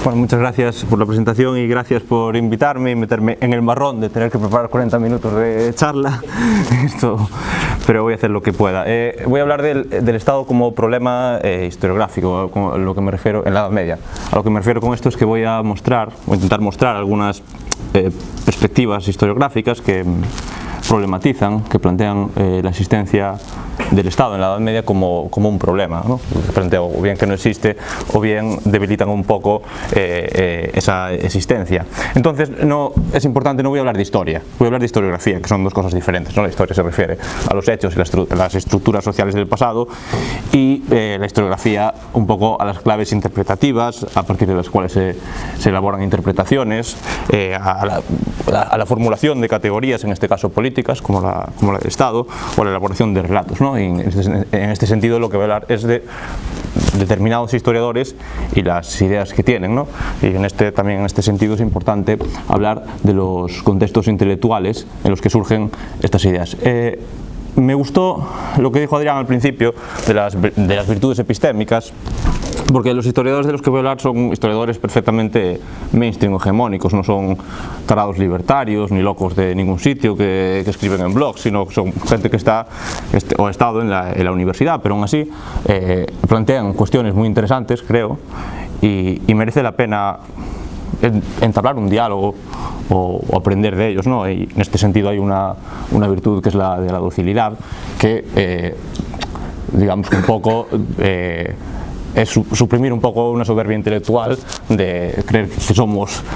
Bueno, muchas gracias por la presentación y gracias por invitarme y meterme en el marrón de tener que preparar 40 minutos de charla. Pero voy a hacer lo que pueda. Voy a hablar del Estado como problema historiográfico, a lo que me refiero en la Edad Media. A lo que me refiero con esto es que voy a intentar mostrar algunas perspectivas historiográficas que problematizan, que plantean la existencia del Estado en la Edad Media como un problema, ¿no? Planteo o bien que no existe o bien debilitan un poco esa existencia. Entonces es importante, no voy a hablar de historia, voy a hablar de historiografía, que son dos cosas diferentes, ¿no? La historia se refiere a los hechos y las estructuras sociales del pasado, y la historiografía un poco a las claves interpretativas a partir de las cuales se elaboran interpretaciones, a la formulación de categorías, en este caso políticas, como la del Estado, o a la elaboración de relatos, ¿no? Y en este sentido lo que voy a hablar es de determinados historiadores y las ideas que tienen, ¿no? Y también en este sentido es importante hablar de los contextos intelectuales en los que surgen estas ideas. Me gustó lo que dijo Adrián al principio de las virtudes epistémicas, porque los historiadores de los que voy a hablar son historiadores perfectamente mainstream o hegemónicos, no son tarados libertarios ni locos de ningún sitio que escriben en blogs, sino son gente que ha estado en la universidad, pero aún así plantean cuestiones muy interesantes, creo, y merece la pena entablar un diálogo o aprender de ellos, ¿no? Y en este sentido hay una virtud que es la de la docilidad, que digamos que un poco es suprimir un poco una soberbia intelectual de creer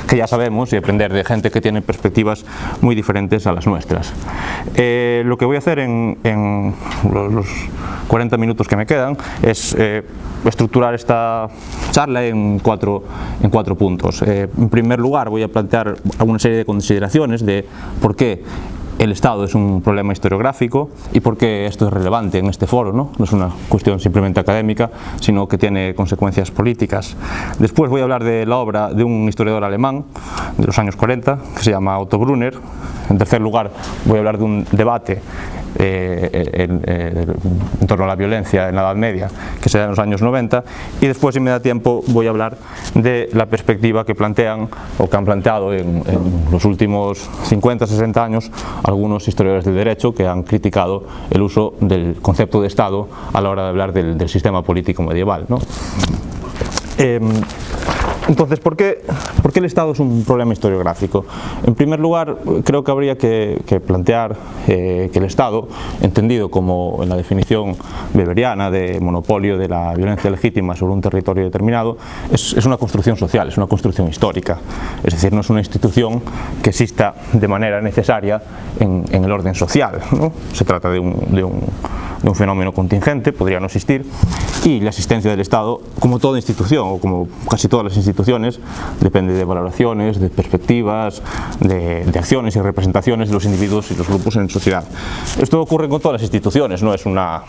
que ya sabemos, y aprender de gente que tiene perspectivas muy diferentes a las nuestras. Lo que voy a hacer en los 40 minutos que me quedan es estructurar esta charla en cuatro puntos. En primer lugar, voy a plantear una serie de consideraciones de por qué el Estado es un problema historiográfico y por qué esto es relevante en este foro, ¿no? No es una cuestión simplemente académica, sino que tiene consecuencias políticas. Después voy a hablar de la obra de un historiador alemán de los años 40, que se llama Otto Brunner. En tercer lugar, voy a hablar de un debate en torno a la violencia en la Edad Media, que se da en los años 90, y después, si me da tiempo, voy a hablar de la perspectiva que plantean o que han planteado en los últimos 50-60 años algunos historiadores del derecho que han criticado el uso del concepto de Estado a la hora de hablar del sistema político medieval, ¿no? Entonces, ¿por qué el Estado es un problema historiográfico? En primer lugar, creo que habría que plantear que el Estado, entendido como en la definición weberiana de monopolio de la violencia legítima sobre un territorio determinado, es una construcción social, es una construcción histórica. Es decir, no es una institución que exista de manera necesaria en el orden social, ¿no? Se trata de un fenómeno contingente, podría no existir, y la existencia del Estado, como toda institución, o como casi todas las instituciones, depende de valoraciones, de perspectivas, de acciones y representaciones de los individuos y los grupos en sociedad. Esto ocurre con todas las instituciones, no es una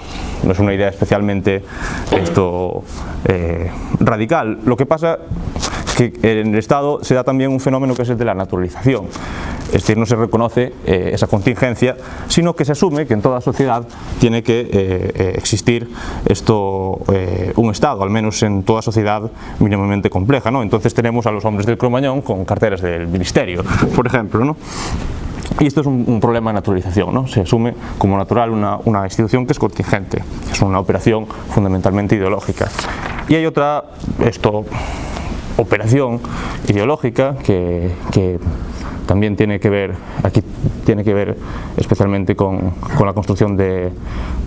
idea especialmente radical. Lo que pasa es que en el Estado se da también un fenómeno que es el de la naturalización. Es decir, no se reconoce esa contingencia, sino que se asume que en toda sociedad tiene que existir un Estado, al menos en toda sociedad mínimamente compleja, ¿no? Entonces tenemos a los hombres del Cromañón con carteras del ministerio, por ejemplo, ¿no? Y esto es un problema de naturalización, ¿no? Se asume como natural una institución que es contingente, que es una operación fundamentalmente ideológica. Y hay otra operación ideológica que también tiene que ver especialmente con la construcción de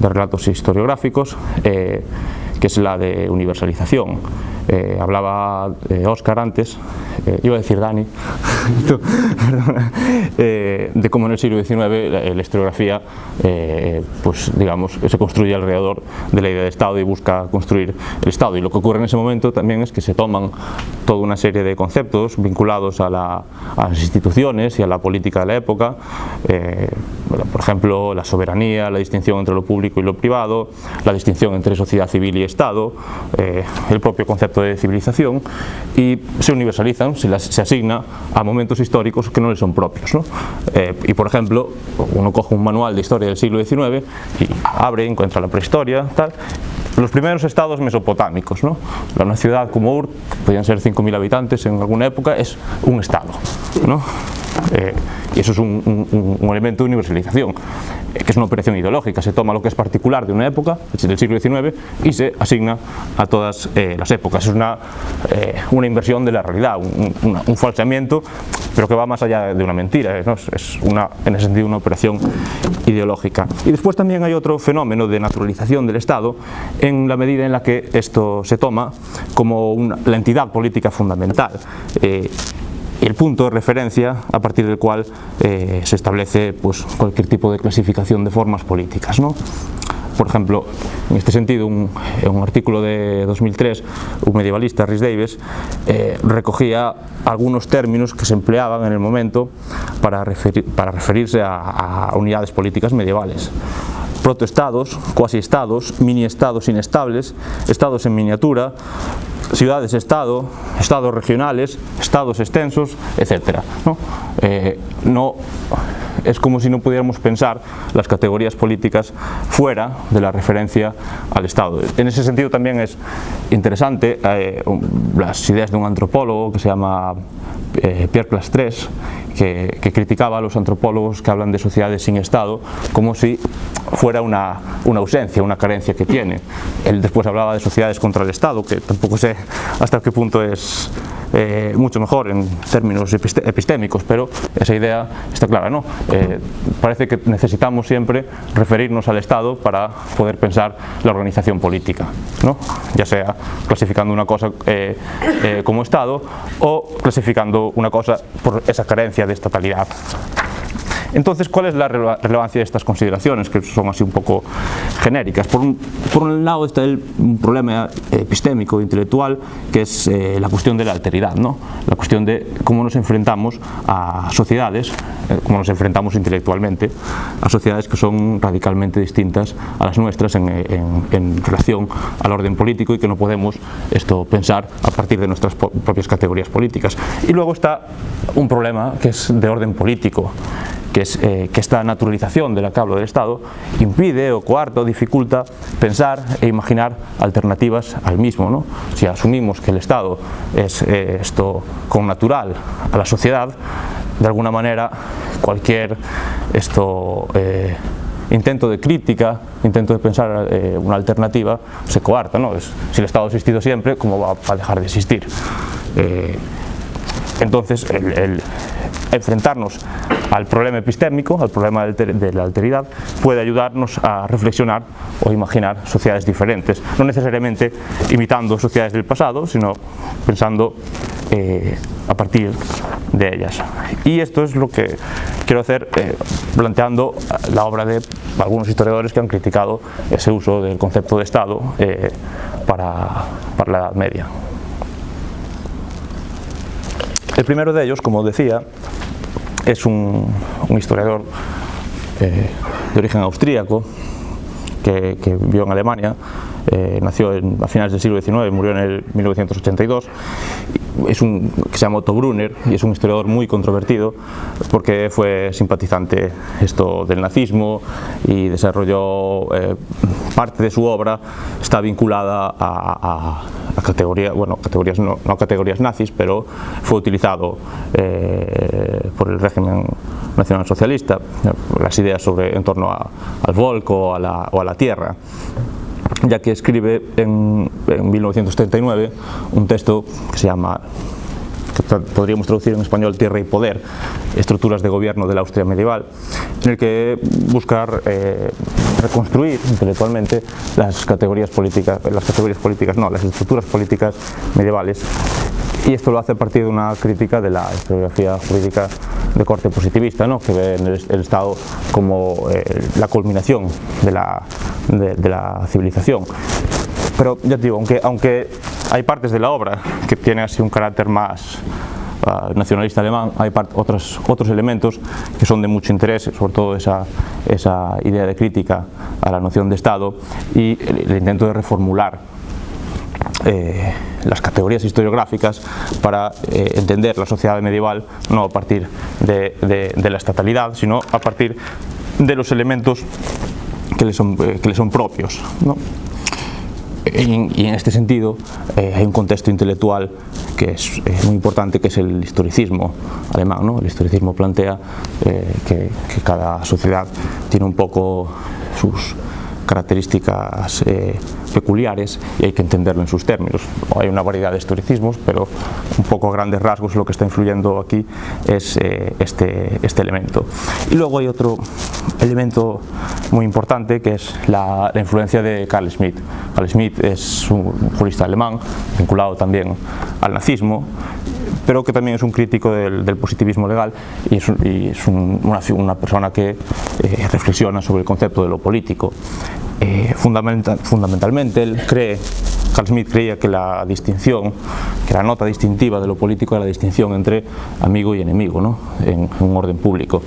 relatos historiográficos, que es la de universalización. Hablaba Óscar antes, iba a decir Dani, de cómo en el siglo XIX la historiografía pues digamos se construye alrededor de la idea de Estado y busca construir el Estado, y lo que ocurre en ese momento también es que se toman toda una serie de conceptos vinculados a las instituciones y a la política de la época, por ejemplo la soberanía, la distinción entre lo público y lo privado, la distinción entre sociedad civil y Estado, el propio concepto de civilización, y se universalizan, se asigna a momentos históricos que no les son propios, ¿no? Y por ejemplo, uno coge un manual de historia del siglo XIX y abre, encuentra la prehistoria, tal, los primeros estados mesopotámicos, ¿no? Una ciudad como Ur, podían ser 5.000 habitantes en alguna época, es un estado, ¿no? Y eso es un elemento de universalización, que es una operación ideológica. Se toma lo que es particular de una época, del siglo XIX, y se asigna a todas las épocas. Es una inversión de la realidad, un falseamiento, pero que va más allá de una mentira, ¿no? Es en ese sentido una operación ideológica. Y después también hay otro fenómeno de naturalización del Estado, en la medida en la que esto se toma como la entidad política fundamental. El punto de referencia a partir del cual se establece pues, cualquier tipo de clasificación de formas políticas, ¿no? Por ejemplo, en este sentido, en un artículo de 2003, un medievalista, Rhys Davies, recogía algunos términos que se empleaban en el momento para referirse a unidades políticas medievales. Protoestados, cuasiestados, mini-estados inestables, estados en miniatura, ciudades-estado, estados regionales, estados extensos, etc. ¿no? Es como si no pudiéramos pensar las categorías políticas fuera de la referencia al Estado. En ese sentido también es interesante las ideas de un antropólogo que se llama Pierre Clastres, que criticaba a los antropólogos que hablan de sociedades sin Estado como si fuera una ausencia, una carencia que tiene. Él después hablaba de sociedades contra el Estado, que tampoco sé hasta qué punto es mucho mejor en términos epistémicos, pero esa idea está clara, ¿no? Parece que necesitamos siempre referirnos al Estado para poder pensar la organización política, ¿no? Ya sea clasificando una cosa como Estado o clasificando una cosa por esa carencia de estatalidad. Entonces, ¿cuál es la relevancia de estas consideraciones, que son así un poco genéricas? Por un lado está un problema epistémico, intelectual, que es la cuestión de la alteridad, ¿no? La cuestión de cómo nos enfrentamos a sociedades, cómo nos enfrentamos intelectualmente a sociedades que son radicalmente distintas a las nuestras en relación al orden político, y que no podemos pensar a partir de nuestras propias categorías políticas. Y luego está un problema que es de orden político, que es que esta naturalización de la que hablo del Estado impide o coarta o dificulta pensar e imaginar alternativas al mismo, ¿no? Si asumimos que el Estado es connatural a la sociedad, de alguna manera cualquier intento de crítica, intento de pensar una alternativa se coarta, ¿no? Si el Estado ha existido siempre, ¿cómo va a dejar de existir? Entonces, el enfrentarnos al problema epistémico, al problema de la alteridad, puede ayudarnos a reflexionar o imaginar sociedades diferentes, no necesariamente imitando sociedades del pasado, sino pensando a partir de ellas. Y esto es lo que quiero hacer planteando la obra de algunos historiadores que han criticado ese uso del concepto de Estado para la Edad Media. El primero de ellos, como decía, es un historiador de origen austríaco que vivió en Alemania, nació a finales del siglo XIX, murió en el 1982, que se llama Otto Brunner, y es un historiador muy controvertido porque fue simpatizante del nazismo y desarrolló parte de su obra está vinculada a categorías, no categorías nazis, pero fue utilizado por el régimen nacionalsocialista, las ideas en torno al Volk o a la tierra, ya que escribe en 1939 un texto que se llama, que podríamos traducir en español, Tierra y Poder, estructuras de gobierno de la Austria medieval, en el que busca reconstruir intelectualmente las estructuras políticas medievales, y esto lo hace a partir de una crítica de la historiografía jurídica de corte positivista, ¿no? Que ve en el Estado como la culminación de la civilización. Pero ya te digo, aunque hay partes de la obra que tienen así un carácter más nacionalista alemán, hay otros elementos que son de mucho interés, sobre todo esa idea de crítica a la noción de Estado y el intento de reformular las categorías historiográficas para entender la sociedad medieval no a partir de la estatalidad, sino a partir de los elementos que le son propios, ¿no? y en este sentido hay un contexto intelectual que es muy importante, que es el historicismo alemán, ¿no? El historicismo plantea que cada sociedad tiene un poco sus características peculiares y hay que entenderlo en sus términos. Hay una variedad de historicismos, pero un poco a grandes rasgos lo que está influyendo aquí es este elemento. Y luego hay otro elemento muy importante, que es la influencia de Carl Schmitt. Carl Schmitt es un jurista alemán vinculado también al nazismo, pero que también es un crítico del positivismo legal y es una persona que reflexiona sobre el concepto de lo político. Fundamentalmente Carl Schmitt creía que la distinción, que la nota distintiva de lo político era la distinción entre amigo y enemigo, ¿no? En un orden público.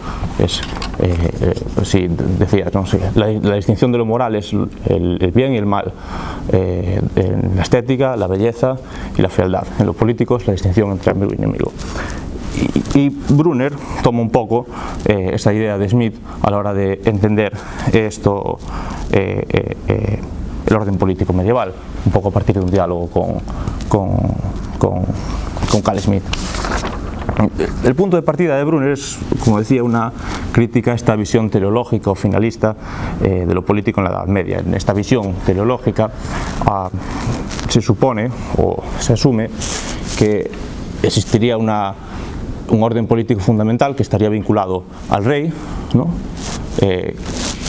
Sí, decía, ¿no? Sí, la distinción de lo moral es el bien y el mal, en la estética, la belleza y la fealdad. En lo político es la distinción entre amigo y enemigo. Y Brunner toma un poco esa idea de Schmitt a la hora de entender esto, el orden político medieval, un poco a partir de un diálogo con Carl Schmitt. El punto de partida de Brunner es, como decía, una crítica a esta visión teleológica o finalista de lo político en la Edad Media. En esta visión teleológica se supone o se asume que existiría un orden político fundamental que estaría vinculado al rey, ¿no?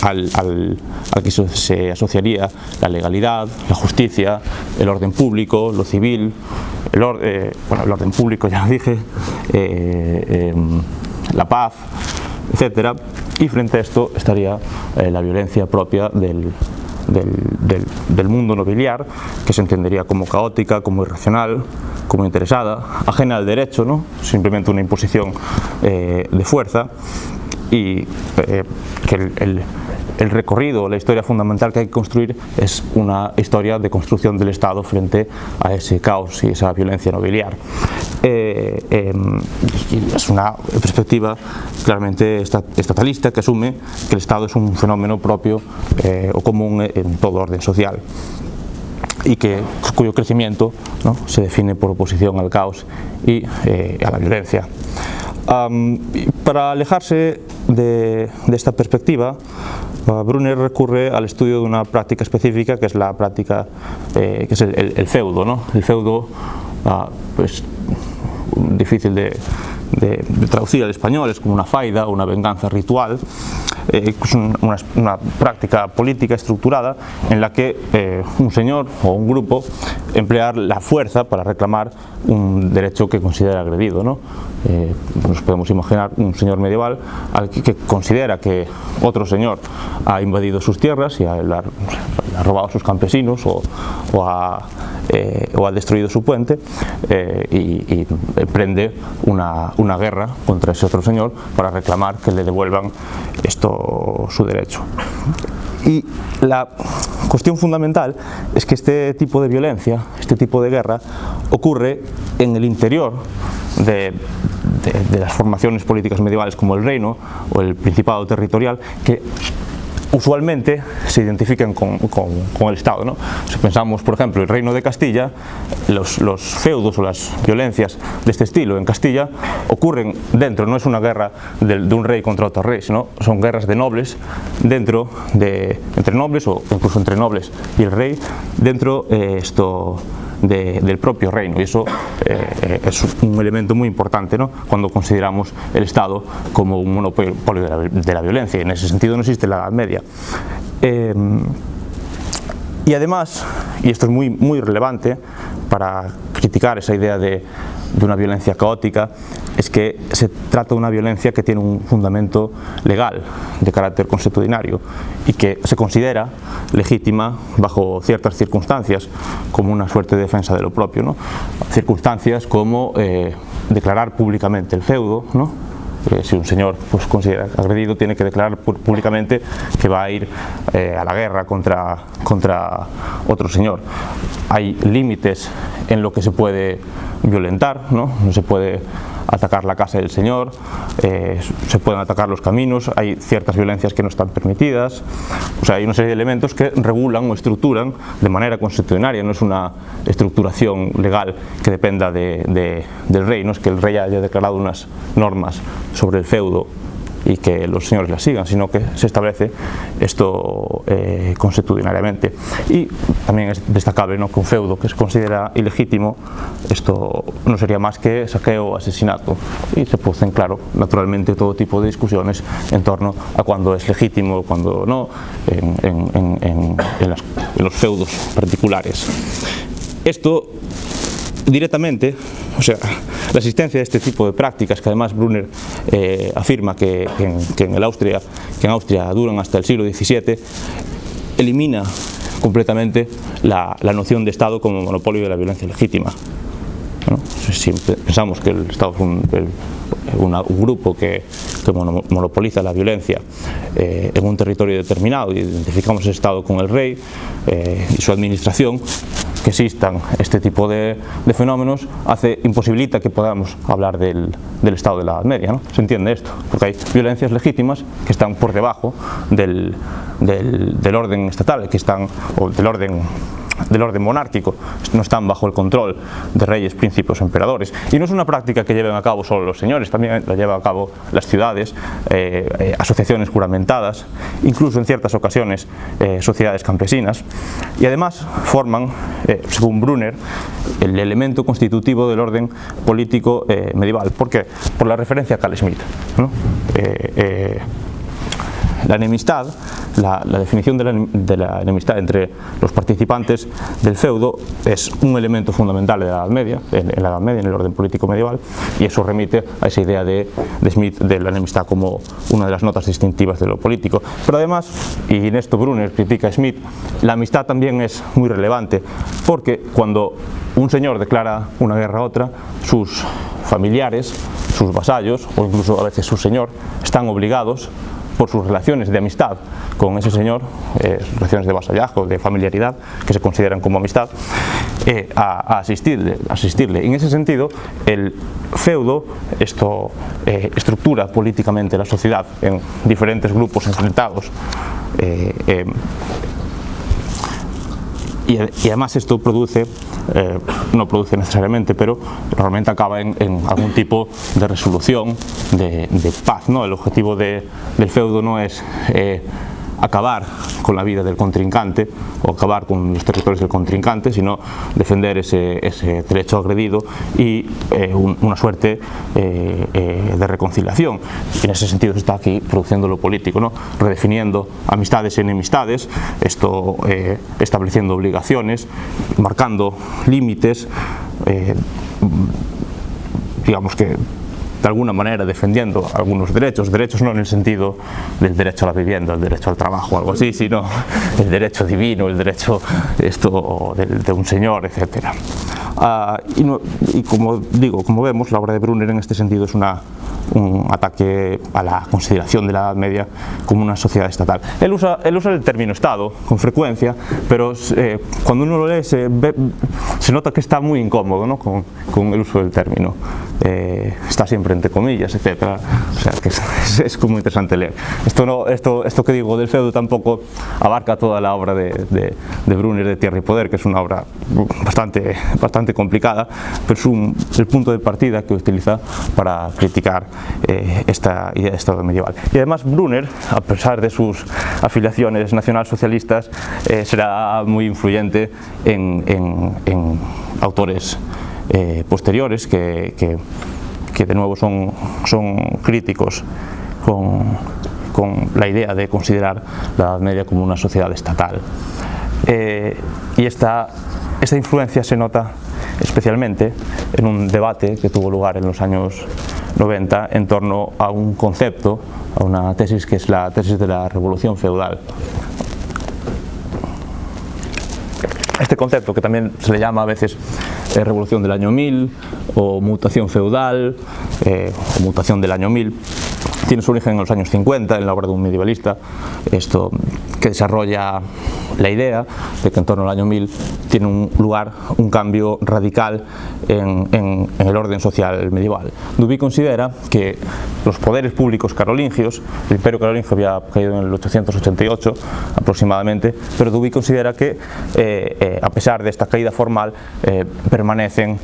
Al que se asociaría la legalidad, la justicia, el orden público, lo civil, el orden público, ya lo dije, la paz, etcétera. Y frente a esto estaría la violencia propia del mundo nobiliar, que se entendería como caótica, como irracional, como interesada, ajena al derecho, ¿no? Simplemente una imposición de fuerza, y que el recorrido, la historia fundamental que hay que construir es una historia de construcción del Estado frente a ese caos y esa violencia nobiliar. Es una perspectiva claramente estatalista que asume que el Estado es un fenómeno propio o común en todo orden social, y cuyo crecimiento, ¿no?, se define por oposición al caos y a la violencia. Para alejarse de esta perspectiva, Brunner recurre al estudio de una práctica específica, que es la práctica que es el feudo, ¿no? El feudo, pues difícil de traducir al español, es como una faida o una venganza ritual. Es una práctica política estructurada en la que un señor o un grupo emplea la fuerza para reclamar un derecho que considera agredido, ¿no? Nos podemos imaginar un señor medieval que considera que otro señor ha invadido sus tierras y ha robado a sus campesinos o ha destruido su puente, y emprende una guerra contra ese otro señor para reclamar que le devuelvan su derecho. Y la cuestión fundamental es que este tipo de violencia, este tipo de guerra, ocurre en el interior de las formaciones políticas medievales, como el reino o el principado territorial, que usualmente se identifican con el Estado, ¿no? Si pensamos, por ejemplo, el Reino de Castilla, los feudos o las violencias de este estilo en Castilla ocurren dentro, no es una guerra de un rey contra otro rey, sino son guerras de nobles entre nobles, o incluso entre nobles y el rey, dentro del propio reino, y eso es un elemento muy importante, ¿no?, cuando consideramos el Estado como un monopolio de la violencia, y en ese sentido no existe la Edad Media. Y además, y esto es muy, muy relevante para criticar esa idea de una violencia caótica, es que se trata de una violencia que tiene un fundamento legal de carácter consuetudinario y que se considera legítima bajo ciertas circunstancias, como una suerte de defensa de lo propio, ¿no? Circunstancias como declarar públicamente el feudo, ¿no? Si un señor pues considera agredido, tiene que declarar públicamente que va a ir a la guerra contra otro señor. Hay límites en lo que se puede violentar, ¿no? No se puede atacar la casa del señor, se pueden atacar los caminos, hay ciertas violencias que no están permitidas, o sea, hay una serie de elementos que regulan o estructuran de manera constitucionaria, no es una estructuración legal que dependa del rey, no es que el rey haya declarado unas normas sobre el feudo y que los señores las sigan, sino que se establece esto constitucionalmente. Y también es destacable, ¿no?, que un feudo que se considera ilegítimo, esto no sería más que saqueo o asesinato, y se producen, claro, naturalmente todo tipo de discusiones en torno a cuándo es legítimo o cuándo no en los feudos particulares. Esto directamente, o sea, la existencia de este tipo de prácticas, que además Brunner afirma que en Austria duran hasta el siglo XVII, elimina completamente la noción de Estado como monopolio de la violencia legítima, ¿no? Si pensamos que el Estado es un grupo que monopoliza la violencia en un territorio determinado, y identificamos ese Estado con el rey y su administración, que existan este tipo de fenómenos imposibilita que podamos hablar del Estado de la Edad Media, ¿no? ¿Se entiende esto? Porque hay violencias legítimas que están por debajo del orden estatal, o del orden monárquico, no están bajo el control de reyes, príncipes o emperadores. Y no es una práctica que lleven a cabo solo los señores, también la llevan a cabo las ciudades, asociaciones juramentadas, incluso en ciertas ocasiones sociedades campesinas, y además forman, según Brunner, el elemento constitutivo del orden político medieval. ¿Por qué? Por la referencia a Carl Schmitt, ¿no? La enemistad, la definición de la enemistad entre los participantes del feudo es un elemento fundamental de la Edad Media, en el orden político medieval, y eso remite a esa idea de Schmitt de la enemistad como una de las notas distintivas de lo político. Pero además, y en esto Brunner critica a Schmitt, la amistad también es muy relevante, porque cuando un señor declara una guerra a otra, sus familiares, sus vasallos, o incluso a veces su señor, están obligados por sus relaciones de amistad con ese señor, relaciones de vasallaje, de familiaridad, que se consideran como amistad, a asistirle. En ese sentido, el feudo estructura políticamente la sociedad en diferentes grupos enfrentados, y además esto no produce necesariamente, pero normalmente acaba en algún tipo de resolución, de paz, ¿no? El objetivo del feudo no es acabar con la vida del contrincante o acabar con los territorios del contrincante, sino defender ese derecho agredido y una suerte de reconciliación. Y en ese sentido se está aquí produciendo lo político, ¿no? Redefiniendo amistades y enemistades, esto estableciendo obligaciones, marcando límites, digamos que de alguna manera defendiendo algunos derechos no en el sentido del derecho a la vivienda, el derecho al trabajo o algo así, sino el derecho divino, el derecho de un señor, etc. Y como vemos, la obra de Brunner en este sentido es un ataque a la consideración de la Edad Media como una sociedad estatal. Él usa el término Estado con frecuencia, pero cuando uno lo lee se nota que está muy incómodo, ¿no?, con el uso del término. Está siempre entre comillas, etc. O sea, que es muy interesante leer. Esto que digo del feudo tampoco abarca toda la obra de Brunner, de Tierra y Poder, que es una obra bastante complicada, pero es el punto de partida que utiliza para criticar esta idea de Estado medieval. Y además Brunner, a pesar de sus afiliaciones nacionalsocialistas, será muy influyente en autores posteriores que de nuevo son críticos con la idea de considerar la Edad Media como una sociedad estatal. Y esta influencia se nota especialmente en un debate que tuvo lugar en los años 90 en torno a un concepto, a una tesis que es la tesis de la revolución feudal. Este concepto, que también se le llama a veces revolución del año 1000 o mutación feudal o mutación del año 1000, tiene su origen en los años 50 en la obra de un medievalista, esto que desarrolla la idea de que en torno al año 1000 tiene un lugar un cambio radical en el orden social medieval. Duby considera que los poderes públicos carolingios, el imperio carolingio había caído en el 888 aproximadamente, pero Duby considera que a pesar de esta caída formal permanecen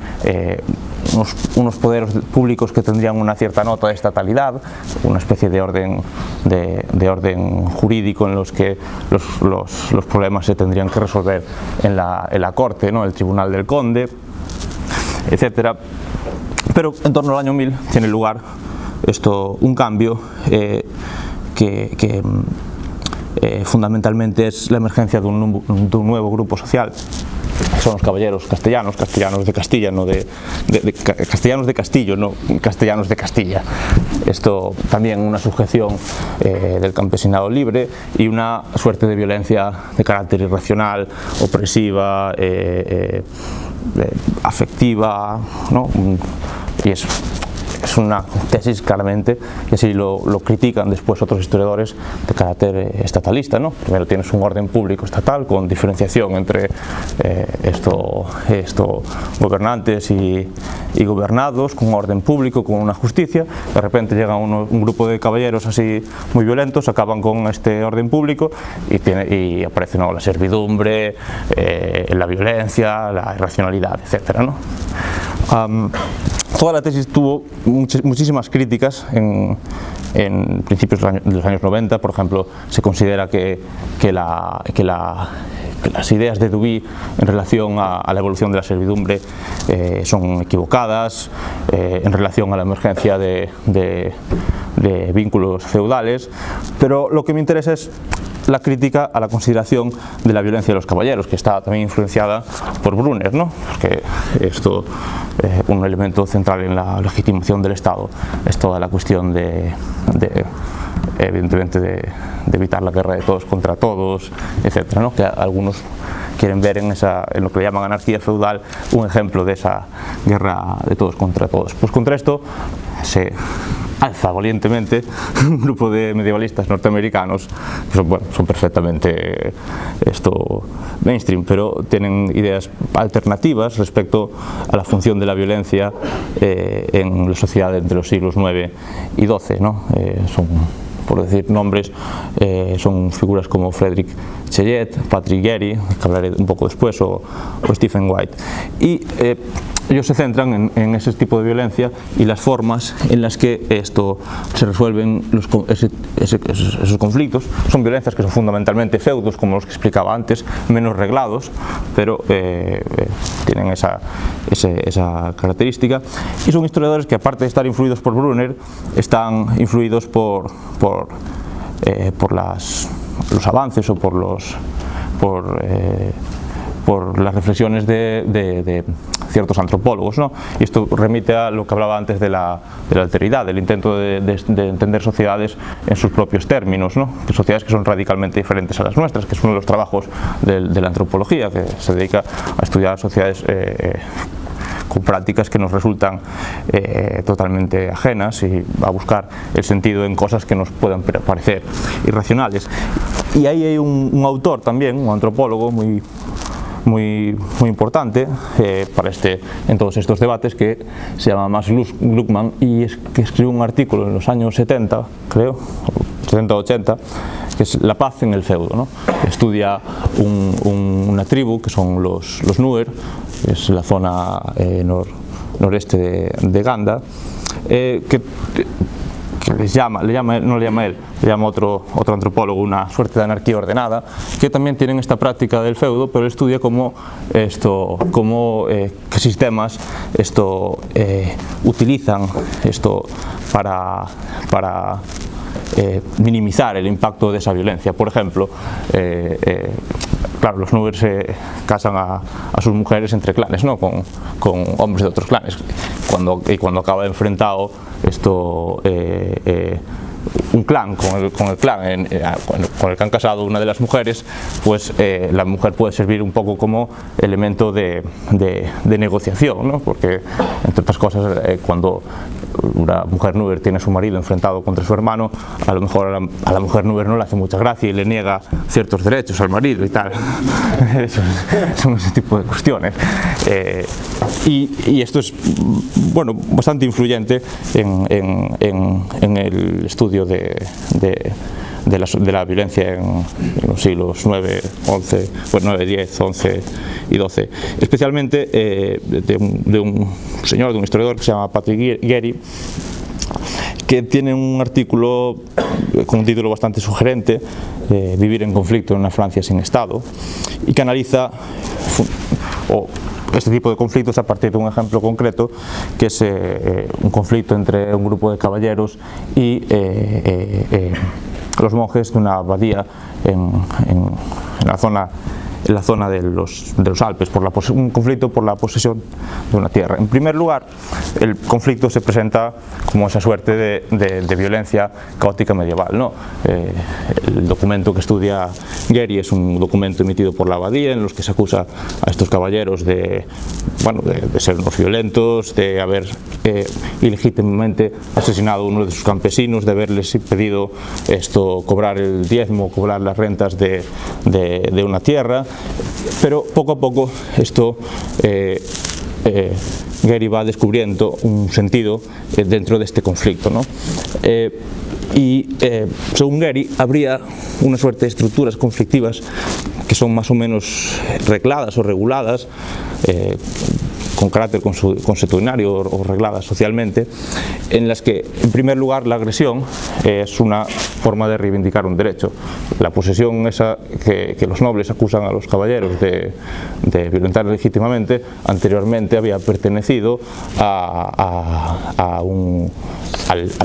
unos poderes públicos que tendrían una cierta nota de estatalidad, una especie de orden jurídico en los que los problemas se tendrían que resolver en la corte, ¿no? El tribunal del conde, etcétera. Pero en torno al año 1000 tiene lugar un cambio que fundamentalmente es la emergencia de un nuevo grupo social. Son los caballeros castellanos de Castilla, no castellanos de Castillo, no castellanos de Castilla. Esto también una sujeción del campesinado libre y una suerte de violencia de carácter irracional, opresiva, afectiva, ¿no? Y es una tesis claramente, y así lo critican después otros historiadores, de carácter estatalista, ¿no? Primero tienes un orden público estatal con diferenciación entre gobernantes y gobernados, con un orden público, con una justicia. De repente llega un grupo de caballeros así muy violentos, acaban con este orden público y aparece, ¿no?, la servidumbre, la violencia, la irracionalidad, etcétera, ¿no? Toda la tesis tuvo muchísimas críticas en principios de los años 90. Por ejemplo, se considera que las ideas de Duby en relación a la evolución de la servidumbre son equivocadas, en relación a la emergencia de vínculos feudales, pero lo que me interesa es la crítica a la consideración de la violencia de los caballeros, que está también influenciada por Brunner, ¿no? Porque un elemento central en la legitimación del Estado es toda la cuestión evidentemente de evitar la guerra de todos contra todos, etcétera, ¿no? Que algunos quieren ver en lo que le llaman anarquía feudal un ejemplo de esa guerra de todos contra todos. Pues contra esto se alza valientemente un grupo de medievalistas norteamericanos que son perfectamente mainstream, pero tienen ideas alternativas respecto a la función de la violencia en la sociedad entre los siglos IX y XII, ¿no? Por decir nombres, son figuras como Frederick Cheyette, Patrick Gary, que hablaré un poco después, o Stephen White. Y ellos se centran en ese tipo de violencia y las formas en las que se resuelven esos conflictos. Son violencias que son fundamentalmente feudos, como los que explicaba antes, menos reglados, pero tienen esa característica. Y son historiadores que, aparte de estar influidos por Brunner, están influidos por los avances o por las reflexiones de ciertos antropólogos, ¿no? Y esto remite a lo que hablaba antes de la alteridad, del intento de entender sociedades en sus propios términos, ¿no? Que sociedades que son radicalmente diferentes a las nuestras, que es uno de los trabajos de la antropología, que se dedica a estudiar sociedades con prácticas que nos resultan totalmente ajenas y a buscar el sentido en cosas que nos puedan parecer irracionales. Y ahí hay un autor también, un antropólogo muy importante en todos estos debates, que se llama Max Gluckman, y que escribió un artículo en los años 70, creo, 70-80, que es La paz en el feudo, ¿no? Estudia una tribu que son los Nuer, que es la zona noreste de Ganda, que le llama otro antropólogo una suerte de anarquía ordenada, que también tienen esta práctica del feudo, pero él estudia cómo qué sistemas utilizan para minimizar el impacto de esa violencia. Por ejemplo, claro, los Nuer se casan a sus mujeres entre clanes, ¿no? con hombres de otros clanes. Cuando acaba enfrentado un clan, con el clan con el que han casado una de las mujeres, pues la mujer puede servir un poco como elemento de negociación, ¿no? Porque, entre otras cosas, cuando una mujer núber tiene a su marido enfrentado contra su hermano, a lo mejor a la mujer núber no le hace mucha gracia y le niega ciertos derechos al marido y tal. Son ese tipo de cuestiones. Y esto es, bueno, bastante influyente en el estudio de la violencia en los siglos 9, 11, pues 9, 10, 11 y 12, especialmente de un señor, de un historiador que se llama Patrick Gary, que tiene un artículo con un título bastante sugerente, Vivir en conflicto en una Francia sin Estado, y que analiza este tipo de conflictos a partir de un ejemplo concreto, que es un conflicto entre un grupo de caballeros y los monjes de una abadía en la zona de los Alpes, un conflicto por la posesión de una tierra. En primer lugar, el conflicto se presenta como esa suerte de violencia caótica medieval, ¿no? El documento que estudia Gary es un documento emitido por la abadía en los que se acusa a estos caballeros de ser unos violentos, de haber ilegítimamente asesinado a uno de sus campesinos, de haberles impedido cobrar el diezmo, cobrar las rentas de una tierra. Pero poco a poco Gary va descubriendo un sentido dentro de este conflicto, ¿no? Según Gary, habría una suerte de estructuras conflictivas que son más o menos regladas o reguladas, con carácter consuetudinario o regladas socialmente, en las que, en primer lugar, la agresión es una forma de reivindicar un derecho. La posesión esa que los nobles acusan a los caballeros de violentar legítimamente, anteriormente había pertenecido al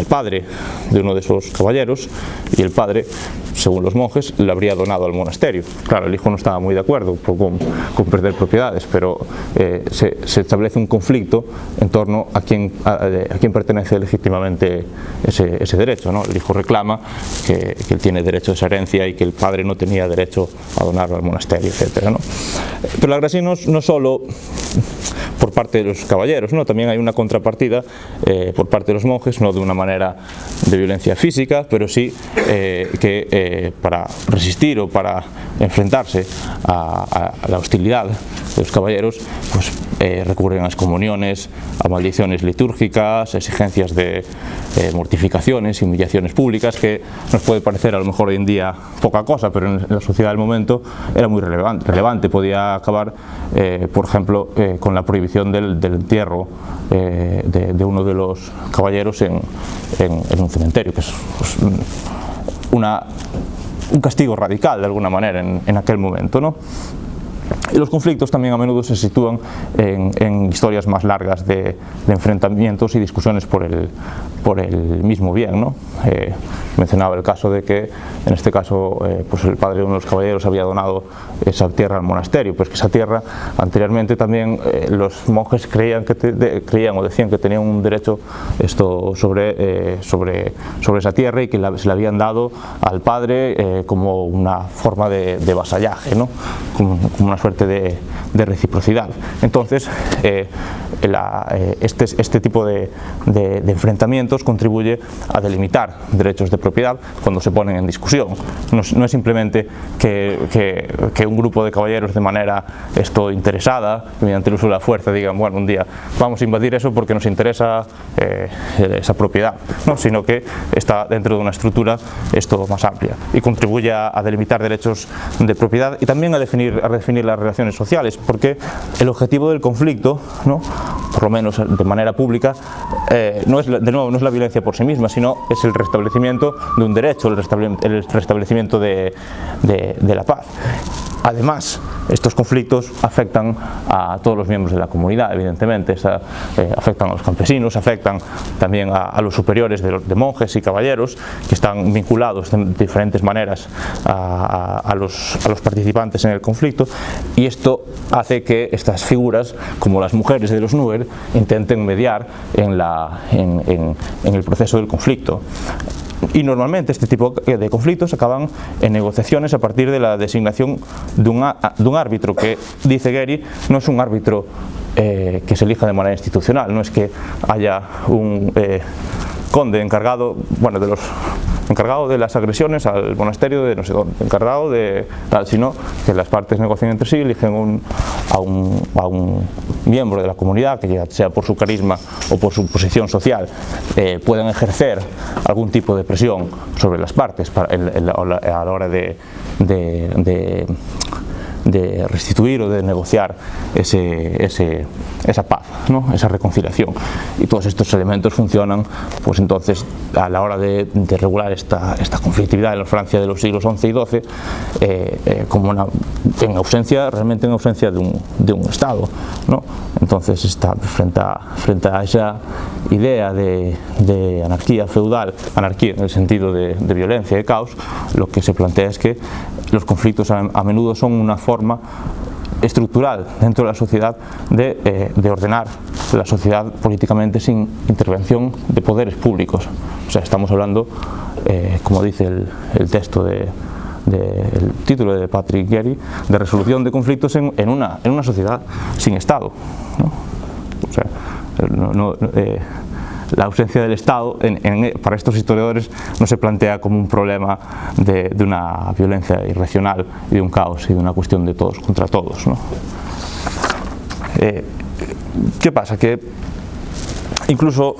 padre de uno de esos caballeros, y el padre, según los monjes, le habría donado al monasterio. Claro, el hijo no estaba muy de acuerdo con perder propiedades, pero se establece un conflicto en torno a quién pertenece legítimamente ese derecho, ¿no? El hijo reclama que él tiene derecho a esa herencia y que el padre no tenía derecho a donarlo al monasterio, etc., ¿no? Pero la agresión no solo por parte de los caballeros, ¿no? También hay una contrapartida por parte de los monjes, no de una manera de violencia física, pero sí que para resistir o para enfrentarse a la hostilidad de los caballeros, pues recurren a excomuniones, a maldiciones litúrgicas, a exigencias de mortificaciones, humillaciones públicas, que nos puede parecer a lo mejor hoy en día poca cosa, pero en la sociedad del momento era muy relevante. Podía acabar, por ejemplo, con la prohibición del entierro de uno de los caballeros en un cementerio, que es pues, un castigo radical de alguna manera en aquel momento, ¿no? Y los conflictos también a menudo se sitúan en historias más largas de enfrentamientos y discusiones por el mismo bien, ¿no? Mencionaba el caso de que, en este caso, pues el padre de uno de los caballeros había donado esa tierra al monasterio, pues que esa tierra anteriormente también los monjes creían o decían que tenían un derecho sobre esa tierra, y que se la habían dado al padre como una forma de vasallaje, ¿no? Como una suerte de reciprocidad. Entonces, este tipo de enfrentamientos contribuye a delimitar derechos de propiedad cuando se ponen en discusión. No es simplemente que un grupo de caballeros de manera interesada, mediante el uso de la fuerza, digan, bueno, un día vamos a invadir eso porque nos interesa esa propiedad, ¿no? Sino que está dentro de una estructura más amplia y contribuye a delimitar derechos de propiedad y también a redefinir las relaciones sociales, porque el objetivo del conflicto, ¿no? Por lo menos de manera pública, no es la violencia por sí misma, sino es el restablecimiento de un derecho, el restablecimiento de la paz. Además, estos conflictos afectan a todos los miembros de la comunidad, evidentemente, afectan a los campesinos, afectan también a los superiores de monjes y caballeros, que están vinculados de diferentes maneras a los participantes en el conflicto, y esto hace que estas figuras, como las mujeres de los Nuer, intenten mediar en el proceso del conflicto. Y normalmente este tipo de conflictos acaban en negociaciones a partir de la designación de un árbitro, que, dice Gary, no es un árbitro que se elija de manera institucional, no es que haya un conde encargado, bueno, encargado de las agresiones al monasterio de no sé dónde, encargado de tal, sino que las partes negocian entre sí, eligen a un miembro de la comunidad que, ya sea por su carisma o por su posición social, puedan ejercer algún tipo de presión sobre las partes a la hora de restituir o de negociar esa paz, ¿no? Esa reconciliación. Y todos estos elementos funcionan, pues entonces, a la hora de regular esta conflictividad en la Francia de los siglos XI y XII, como realmente en ausencia de un Estado, ¿no? Entonces está frente a esa idea de anarquía feudal, anarquía en el sentido de violencia, de caos, lo que se plantea es que los conflictos a menudo son una forma estructural dentro de la sociedad de ordenar la sociedad políticamente sin intervención de poderes públicos. O sea, estamos hablando, como dice el texto el título de Patrick Gary, de resolución de conflictos en una sociedad sin Estado, ¿no? O sea, la ausencia del Estado para estos historiadores no se plantea como un problema de una violencia irracional y de un caos y de una cuestión de todos contra todos, ¿no? ¿Qué pasa? Que incluso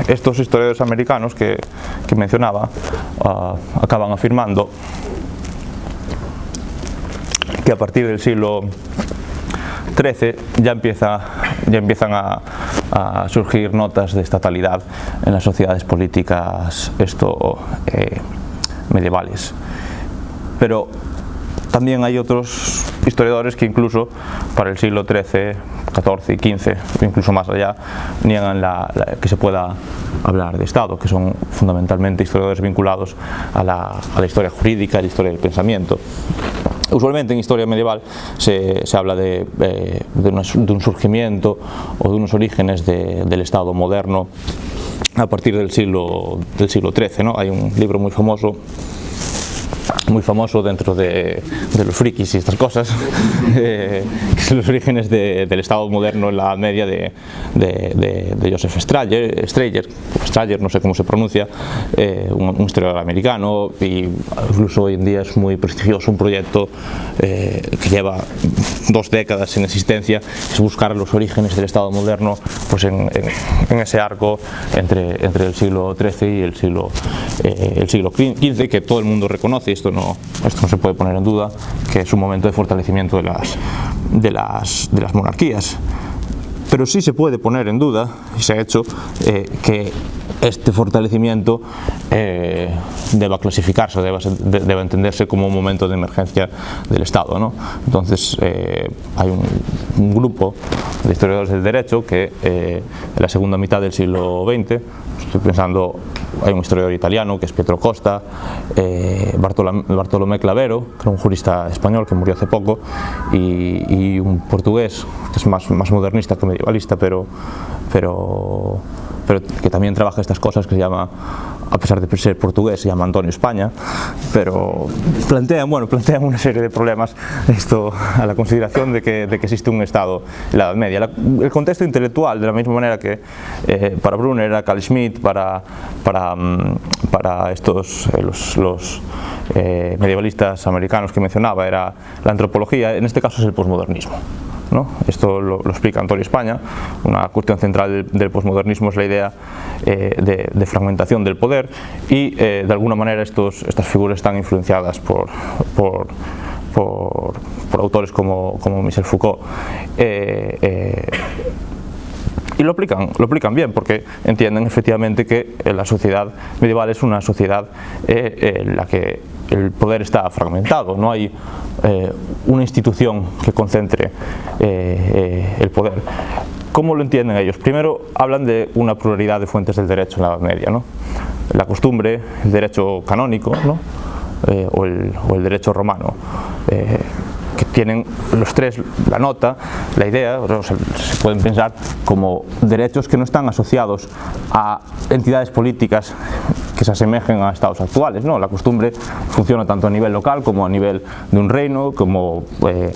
estos historiadores americanos que mencionaba acaban afirmando que a partir del siglo XIII ya empiezan a surgir notas de estatalidad en las sociedades políticas medievales. Pero también hay otros historiadores que incluso para el siglo XIII, XIV y XV, incluso más allá, niegan que se pueda hablar de Estado, que son fundamentalmente historiadores vinculados a la historia jurídica, a la historia del pensamiento. Usualmente en historia medieval se habla de un surgimiento o de unos orígenes del Estado moderno a partir del siglo XIII, ¿no? Hay un libro muy famoso dentro de los frikis y estas cosas, que son los orígenes del Estado moderno en la Edad Media de Joseph Strayer, no sé cómo se pronuncia, un historiador americano, y incluso hoy en día es muy prestigioso, un proyecto que lleva 2 décadas en existencia, es buscar los orígenes del Estado moderno, pues en ese arco entre el siglo XIII y el siglo XV, que todo el mundo reconoce. Esto no se puede poner en duda, que es un momento de fortalecimiento de las monarquías. Pero sí se puede poner en duda, y se ha hecho, que este fortalecimiento deba clasificarse, deba entenderse como un momento de emergencia del Estado, ¿no? Entonces hay un grupo de historiadores del derecho que en la segunda mitad del siglo XX, estoy pensando, hay un historiador italiano que es Pietro Costa, Bartolomé Clavero, que era un jurista español que murió hace poco, y un portugués que es más modernista que medievalista, pero que también trabaja estas cosas, que se llama, a pesar de ser portugués, se llama Antonio España, pero plantean una serie de problemas a la consideración de que existe un Estado en la Edad Media. El contexto intelectual, de la misma manera que para Brunner era Carl Schmitt, para estos los medievalistas americanos que mencionaba era la antropología, en este caso es el posmodernismo, ¿no? Esto lo explica Antonio España. Una cuestión central del posmodernismo es la idea de fragmentación del poder, y de alguna manera estas figuras están influenciadas por autores como Michel Foucault, y lo aplican bien, porque entienden efectivamente que la sociedad medieval es una sociedad en la que el poder está fragmentado, no hay una institución que concentre el poder. ¿Cómo lo entienden ellos? Primero hablan de una pluralidad de fuentes del derecho en la Edad Media, ¿no? La costumbre, el derecho canónico, ¿no? o el derecho romano, que tienen los tres la nota, la idea, o sea, se pueden pensar como derechos que no están asociados a entidades políticas que se asemejen a estados actuales, ¿no? La costumbre funciona tanto a nivel local como a nivel de un reino, como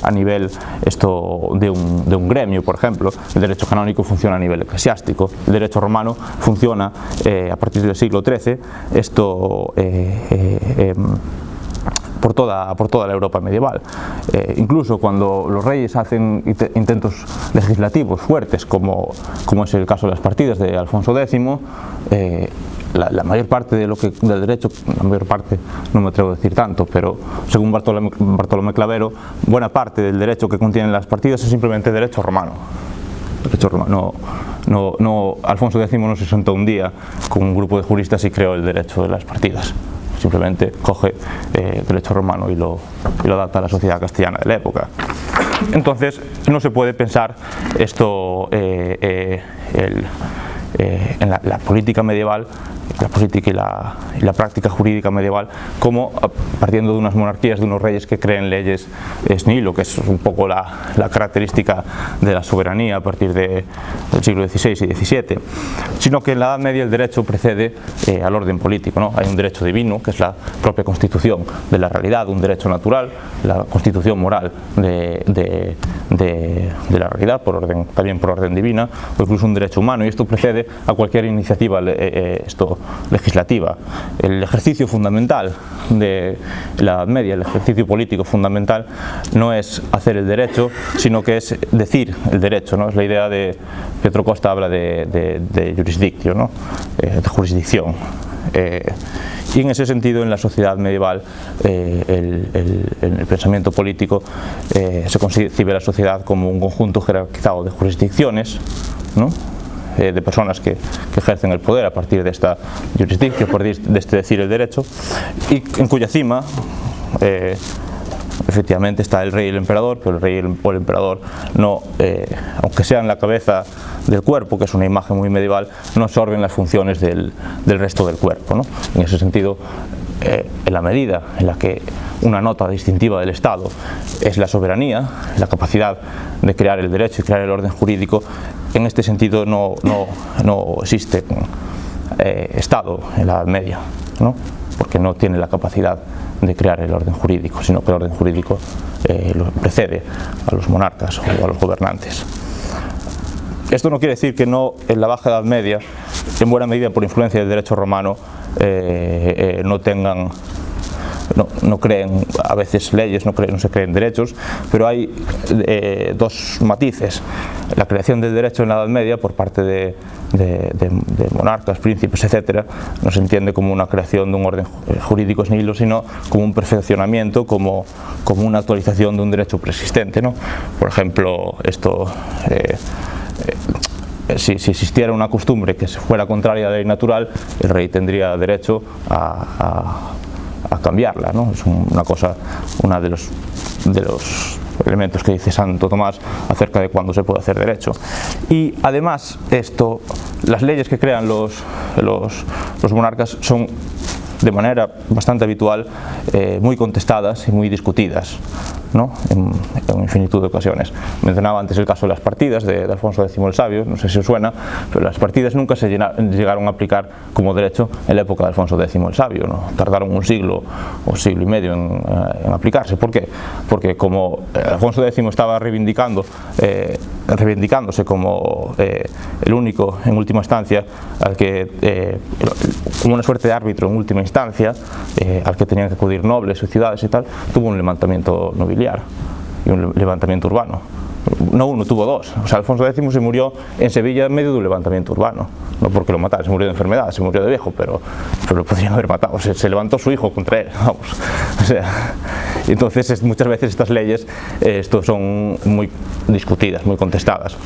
a nivel de un gremio, por ejemplo. El derecho canónico funciona a nivel eclesiástico, el derecho romano funciona a partir del siglo XIII, por toda la Europa medieval. Incluso cuando los reyes hacen intentos legislativos fuertes, como es el caso de las partidas de Alfonso X, la mayor parte del derecho, la mayor parte no me atrevo a decir tanto, pero según Bartolomé Clavero, buena parte del derecho que contienen las partidas es simplemente derecho romano. Alfonso X no se sentó un día con un grupo de juristas y creó el derecho de las partidas. Simplemente coge derecho romano y lo adapta a la sociedad castellana de la época. Entonces no se puede pensar esto en la política medieval, la política y la práctica jurídica medieval, como partiendo de unas monarquías, de unos reyes que creen leyes ex nihilo, que es un poco la característica de la soberanía a partir del siglo XVI y XVII, sino que en la Edad Media el derecho precede al orden político, ¿no? Hay un derecho divino, que es la propia constitución de la realidad, un derecho natural, la constitución moral de la realidad, también por orden divina, o incluso un derecho humano, y esto precede a cualquier iniciativa legislativa. El ejercicio fundamental de la Edad Media, el ejercicio político fundamental, no es hacer el derecho, sino que es decir el derecho, ¿no? Es la idea de Pietro Costa, habla de jurisdictio, ¿no? De jurisdicción. Y en ese sentido, en la sociedad medieval, en el pensamiento político, se concibe la sociedad como un conjunto jerarquizado de jurisdicciones, ¿no? De personas que ejercen el poder a partir de esta jurisdicción, de este decir el derecho, y en cuya cima efectivamente está el rey y el emperador, pero el rey o el emperador no, aunque sea en la cabeza del cuerpo, que es una imagen muy medieval, no absorben las funciones del resto del cuerpo, ¿no? En ese sentido, en la medida en la que una nota distintiva del Estado es la soberanía, la capacidad de crear el derecho y crear el orden jurídico, en este sentido no existe Estado en la Edad Media, ¿no? Porque no tiene la capacidad de crear el orden jurídico, sino que el orden jurídico lo precede a los monarcas o a los gobernantes. Esto no quiere decir que en la Baja Edad Media, en buena medida por influencia del derecho romano, no creen a veces leyes, no se creen derechos, pero hay dos matices. La creación del derecho en la Edad Media por parte de monarcas, príncipes, etcétera, no se entiende como una creación de un orden jurídico ex nihilo, sino como un perfeccionamiento, como una actualización de un derecho preexistente, ¿no? Por ejemplo, si existiera una costumbre que fuera contraria a la ley natural, el rey tendría derecho a cambiarla, ¿no? Es una de los elementos que dice Santo Tomás acerca de cuándo se puede hacer derecho. Y además las leyes que crean los monarcas son de manera bastante habitual muy contestadas y muy discutidas, ¿no? en infinitud de ocasiones. Mencionaba antes el caso de las partidas de Alfonso X el Sabio, no sé si os suena, pero las partidas nunca se llegaron a aplicar como derecho en la época de Alfonso X el Sabio, ¿no? Tardaron un siglo o siglo y medio en aplicarse. ¿Por qué? Porque como Alfonso X estaba reivindicándose como el único en última instancia como una suerte de árbitro en última instancia, al que tenían que acudir nobles o ciudades y tal, tuvo un levantamiento nobiliario y un levantamiento urbano. No uno, tuvo dos. O sea, Alfonso X se murió en Sevilla en medio de un levantamiento urbano. no porque lo mataron, se murió de enfermedad, se murió de viejo, pero lo podrían haber matado, se levantó su hijo contra él, vamos, o sea, entonces muchas veces estas leyes son muy discutidas, muy contestadas,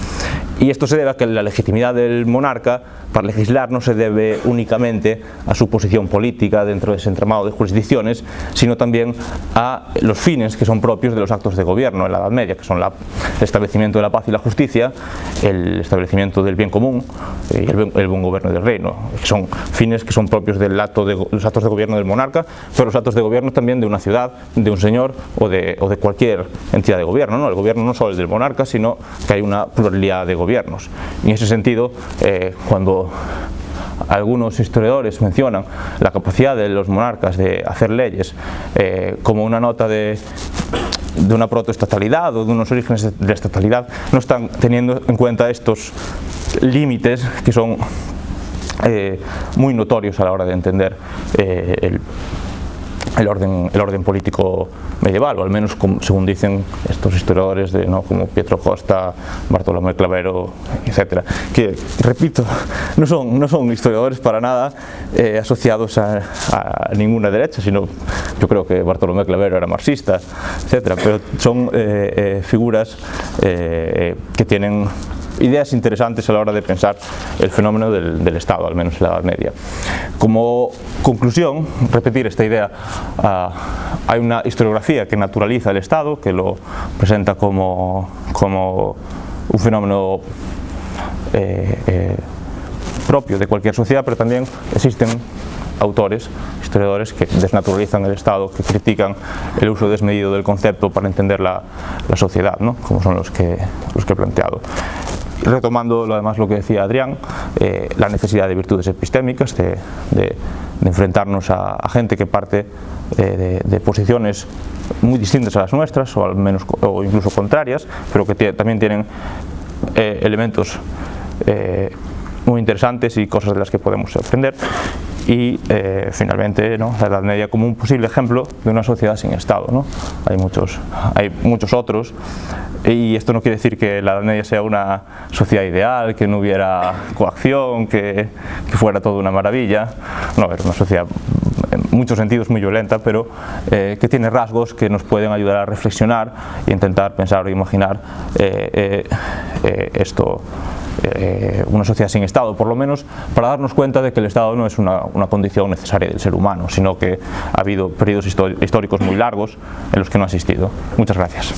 y esto se debe a que la legitimidad del monarca para legislar no se debe únicamente a su posición política dentro de ese entramado de jurisdicciones, sino también a los fines que son propios de los actos de gobierno en la Edad Media, que son el establecimiento de la paz y la justicia, el establecimiento del bien común y el buen gobierno del reino, que son fines que son propios de los actos de gobierno del monarca, pero los actos de gobierno también de una ciudad, de un señor o de cualquier entidad de gobierno, ¿no? El gobierno no solo es del monarca, sino que hay una pluralidad de gobiernos. Y en ese sentido, cuando algunos historiadores mencionan la capacidad de los monarcas de hacer leyes como una nota de una protoestatalidad o de unos orígenes de la estatalidad, no están teniendo en cuenta estos límites que son muy notorios a la hora de entender el orden político medieval, o al menos según dicen estos historiadores como Pietro Costa, Bartolomé Clavero, etcétera, que, repito, no son historiadores para nada asociados a ninguna derecha, sino yo creo que Bartolomé Clavero era marxista, etcétera, pero son figuras que tienen ideas interesantes a la hora de pensar el fenómeno del Estado, al menos en la Edad Media. Como conclusión, repetir esta idea, hay una historiografía que naturaliza el Estado, que lo presenta como un fenómeno propio de cualquier sociedad, pero también existen autores, historiadores que desnaturalizan el Estado, que critican el uso desmedido del concepto para entender la sociedad, ¿no? Como son los que he planteado. Retomando además lo que decía Adrián, la necesidad de virtudes epistémicas, de enfrentarnos a gente que parte de posiciones muy distintas a las nuestras, o al menos o incluso contrarias, pero que también tienen elementos muy interesantes y cosas de las que podemos aprender. Y finalmente, ¿no?, la Edad Media como un posible ejemplo de una sociedad sin Estado, ¿no? Hay muchos otros, y esto no quiere decir que la Edad Media sea una sociedad ideal, que no hubiera coacción, que fuera todo una maravilla. No, era una sociedad en muchos sentidos muy violenta, pero que tiene rasgos que nos pueden ayudar a reflexionar e intentar pensar o imaginar una sociedad sin Estado, por lo menos para darnos cuenta de que el Estado no es una condición necesaria del ser humano, sino que ha habido periodos históricos muy largos en los que no ha existido. Muchas gracias.